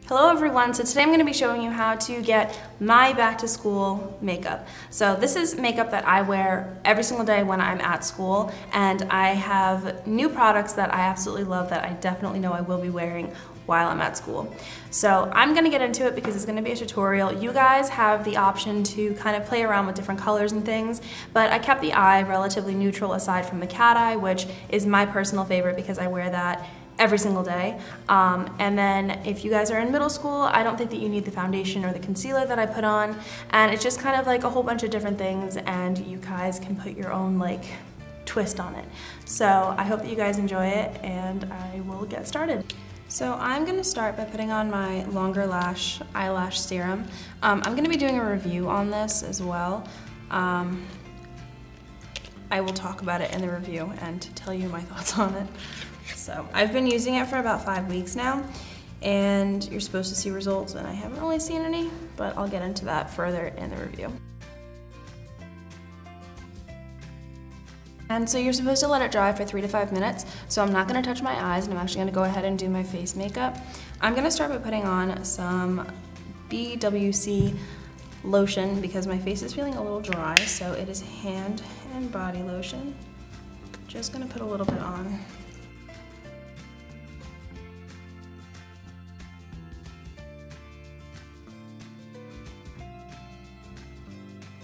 Hello everyone, so today I'm going to be showing you how to get my back to school makeup. So this is makeup that I wear every single day when I'm at school, and I have new products that I absolutely love that I definitely know I will be wearing while I'm at school. So I'm going to get into it because it's going to be a tutorial. You guys have the option to kind of play around with different colors and things, but I kept the eye relatively neutral aside from the cat eye, which is my personal favorite because I wear that every single day. And then if you guys are in middle school, I don't think that you need the foundation or the concealer that I put on, and it's just kind of like a whole bunch of different things, and you guys can put your own like twist on it. So I hope that you guys enjoy it, and I will get started. So I'm going to start by putting on my longer lash eyelash serum. I'm going to be doing a review on this as well. I will talk about it in the review and tell you my thoughts on it. So I've been using it for about 5 weeks now, and you're supposed to see results, and I haven't really seen any, but I'll get into that further in the review. And so you're supposed to let it dry for 3 to 5 minutes, so I'm not going to touch my eyes, and I'm actually going to go ahead and do my face makeup. I'm going to start by putting on some BWC lotion because my face is feeling a little dry, so it is hand and body lotion. Just going to put a little bit on.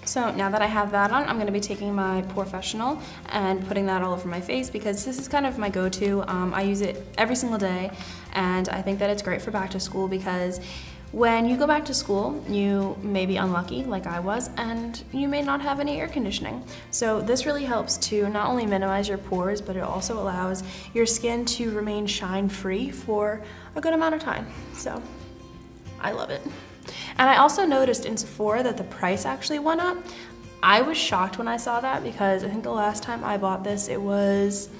So now that I have that on, I'm going to be taking my Professional and putting that all over my face because this is kind of my go-to. I use it every single day, and I think that it's great for back to school because when you go back to school, you may be unlucky like I was, and you may not have any air conditioning. So this really helps to not only minimize your pores, but it also allows your skin to remain shine-free for a good amount of time. So I love it. And I also noticed in Sephora that the price actually went up. I was shocked when I saw that because I think the last time I bought this it was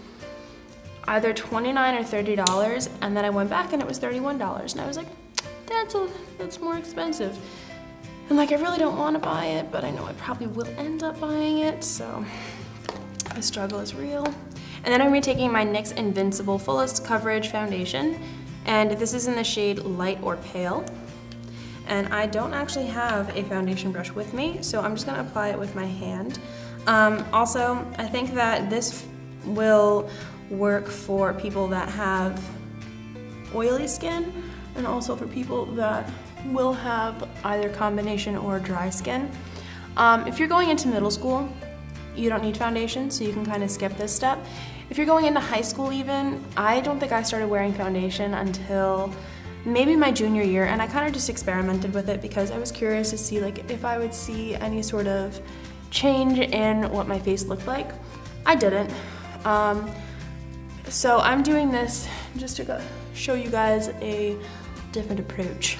either $29 or $30, and then I went back and it was $31, and I was like, that's more expensive. And like I really don't want to buy it, but I know I probably will end up buying it, so the struggle is real. And then I'm going to be taking my NYX Invincible Fullest Coverage Foundation, and this is in the shade Light or Pale. And I don't actually have a foundation brush with me, so I'm just going to apply it with my hand. Also, I think that this will work for people that have oily skin, and also for people that will have either combination or dry skin. If you're going into middle school, you don't need foundation, so you can kind of skip this step. If you're going into high school even, I don't think I started wearing foundation until maybe my junior year, and I kind of just experimented with it because I was curious to see like if I would see any sort of change in what my face looked like. I didn't. So I'm doing this just to show you guys a different approach.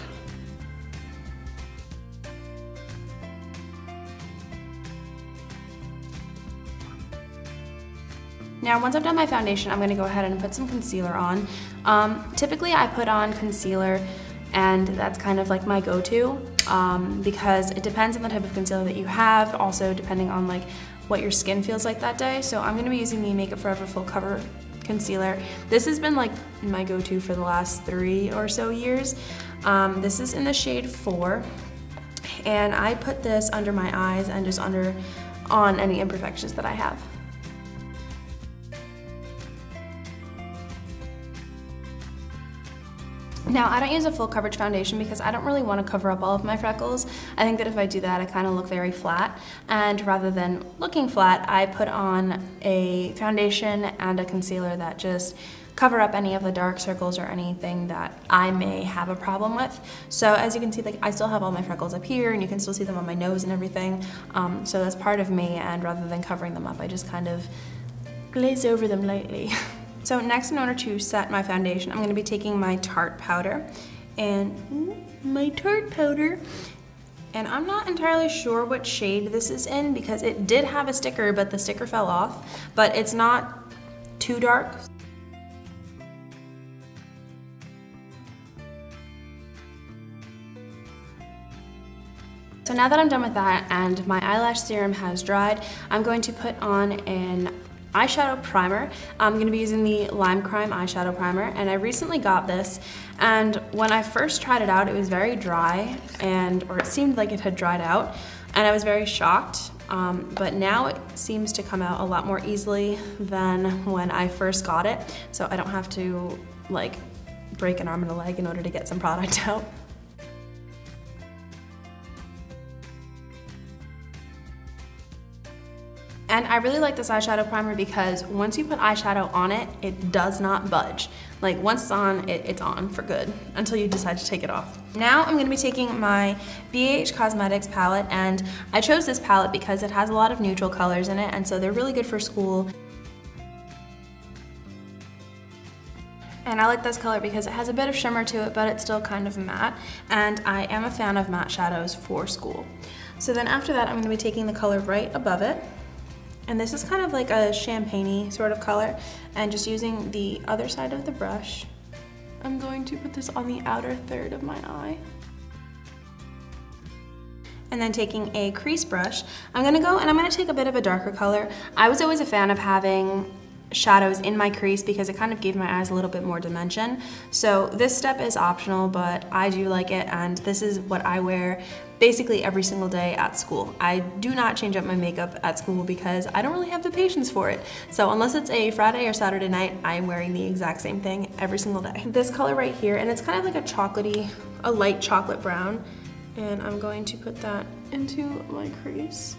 Now, once I've done my foundation, I'm going to go ahead and put some concealer on. Typically, I put on concealer, and that's kind of like my go-to because it depends on the type of concealer that you have, also depending on like what your skin feels like that day. So I'm going to be using the Makeup Forever Full Cover Concealer. This has been like my go-to for the last 3 or so years. This is in the shade 4, and I put this under my eyes and just on any imperfections that I have. Now, I don't use a full coverage foundation because I don't really want to cover up all of my freckles. I think that if I do that, I kind of look very flat. And rather than looking flat, I put on a foundation and a concealer that just cover up any of the dark circles or anything that I may have a problem with. So as you can see, like I still have all my freckles up here, and you can still see them on my nose and everything. So that's part of me, and rather than covering them up, I just kind of glaze over them lightly. So next, in order to set my foundation, I'm going to be taking my Tarte powder, and I'm not entirely sure what shade this is in because it did have a sticker, but the sticker fell off, but it's not too dark. So now that I'm done with that and my eyelash serum has dried, I'm going to put on an eyeshadow primer. I'm gonna be using the Lime Crime eyeshadow primer, and I recently got this, and when I first tried it out, it was very dry, or it seemed like it had dried out, and I was very shocked. But now it seems to come out a lot more easily than when I first got it, so I don't have to like break an arm and a leg in order to get some product out. And I really like this eyeshadow primer because once you put eyeshadow on it, it does not budge. Like once it's on, it's on for good until you decide to take it off. Now I'm gonna be taking my BH Cosmetics palette, and I chose this palette because it has a lot of neutral colors in it, and so they're really good for school. And I like this color because it has a bit of shimmer to it, but it's still kind of matte, and I am a fan of matte shadows for school. So then after that, I'm gonna be taking the color right above it. And this is kind of like a champagne-y sort of color, and just using the other side of the brush, I'm going to put this on the outer third of my eye. And then taking a crease brush, I'm gonna go and I'm gonna take a bit of a darker color. I was always a fan of having shadows in my crease because it kind of gave my eyes a little bit more dimension. So this step is optional, but I do like it, and this is what I wear basically every single day at school. I do not change up my makeup at school because I don't really have the patience for it. So unless it's a Friday or Saturday night, I'm wearing the exact same thing every single day. This color right here, and it's kind of like a light chocolate brown, and I'm going to put that into my crease.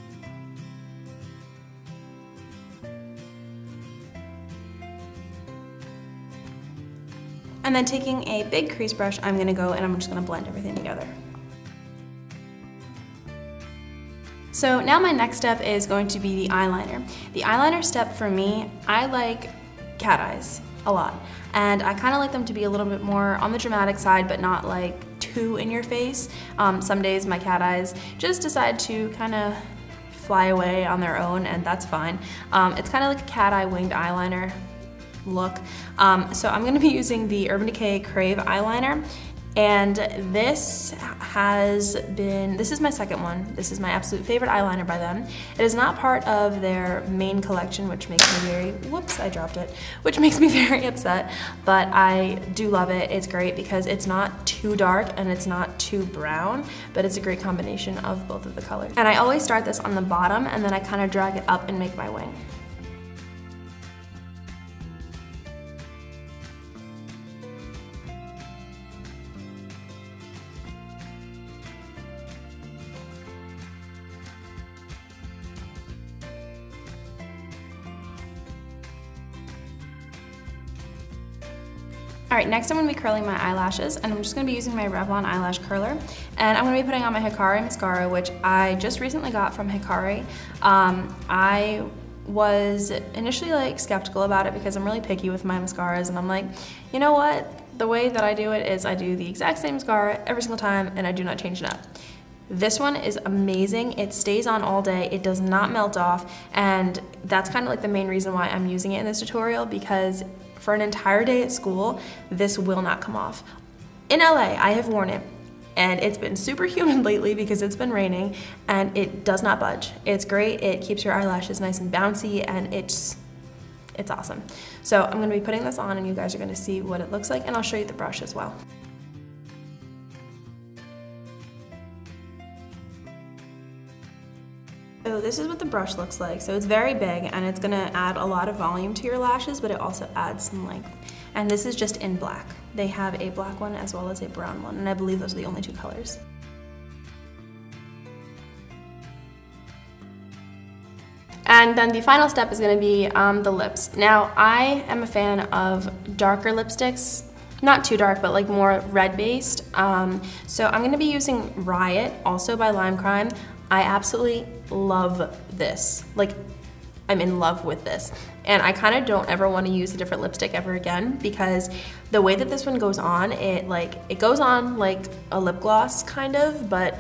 And then taking a big crease brush, I'm gonna go and I'm just gonna blend everything together. So now my next step is going to be the eyeliner. The eyeliner step for me, I like cat eyes a lot. And I kind of like them to be a little bit more on the dramatic side, but not like too in your face. Some days my cat eyes just decide to kind of fly away on their own, and that's fine. It's kind of like a cat eye winged eyeliner look. So I'm going to be using the Urban Decay Crave eyeliner, and this is my second one. This is my absolute favorite eyeliner by them. It is not part of their main collection, which makes me very, whoops, I dropped it, which makes me very upset, but I do love it. It's great because it's not too dark and it's not too brown, but it's a great combination of both of the colors. And I always start this on the bottom, and then I kind of drag it up and make my wing. All right, next I'm gonna be curling my eyelashes, and I'm just gonna be using my Revlon eyelash curler, and I'm gonna be putting on my Hikari mascara, which I just recently got from Hikari. I was initially like skeptical about it because I'm really picky with my mascaras, and I'm like, you know what? The way that I do it is I do the exact same mascara every single time, and I do not change it up. This one is amazing. It stays on all day. It does not melt off, and that's kind of like the main reason why I'm using it in this tutorial, because for an entire day at school, this will not come off. In LA, I have worn it, and it's been super humid lately because it's been raining, and it does not budge. It's great. It keeps your eyelashes nice and bouncy, and it's awesome. So I'm gonna be putting this on, and you guys are gonna see what it looks like, and I'll show you the brush as well. So this is what the brush looks like. So it's very big, and it's gonna add a lot of volume to your lashes, but it also adds some length. And this is just in black. They have a black one as well as a brown one, and I believe those are the only two colors. And then the final step is gonna be the lips. Now, I am a fan of darker lipsticks, not too dark, but like more red-based. So I'm gonna be using Riot, also by Lime Crime. I absolutely love this. Like, I'm in love with this. And I kind of don't ever want to use a different lipstick ever again, because the way that this one goes on, it goes on like a lip gloss kind of, but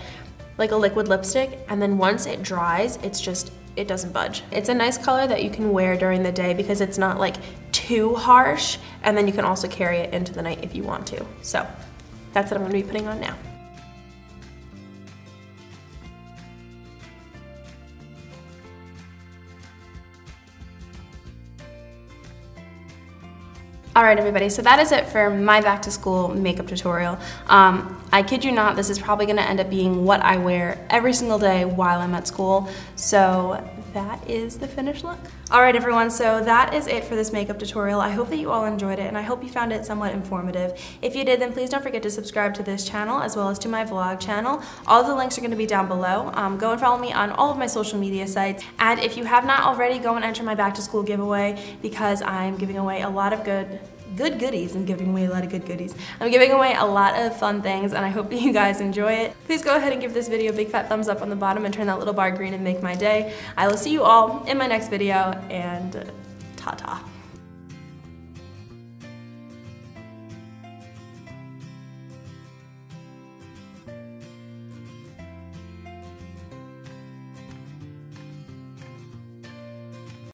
like a liquid lipstick, and then once it dries, it doesn't budge. It's a nice color that you can wear during the day because it's not like too harsh, and then you can also carry it into the night if you want to. So that's what I'm gonna be putting on now. Alright everybody, so that is it for my back to school makeup tutorial. I kid you not, this is probably going to end up being what I wear every single day while I'm at school, so that is the finished look. Alright everyone, so that is it for this makeup tutorial. I hope that you all enjoyed it and I hope you found it somewhat informative. If you did, then please don't forget to subscribe to this channel as well as to my vlog channel. All of the links are going to be down below. Go and follow me on all of my social media sites, and if you have not already, go and enter my back to school giveaway because I'm giving away a lot of good goodies. I'm giving away a lot of good goodies. I'm giving away a lot of fun things and I hope that you guys enjoy it. Please go ahead and give this video a big fat thumbs up on the bottom and turn that little bar green and make my day. I will see you all in my next video, and ta-ta.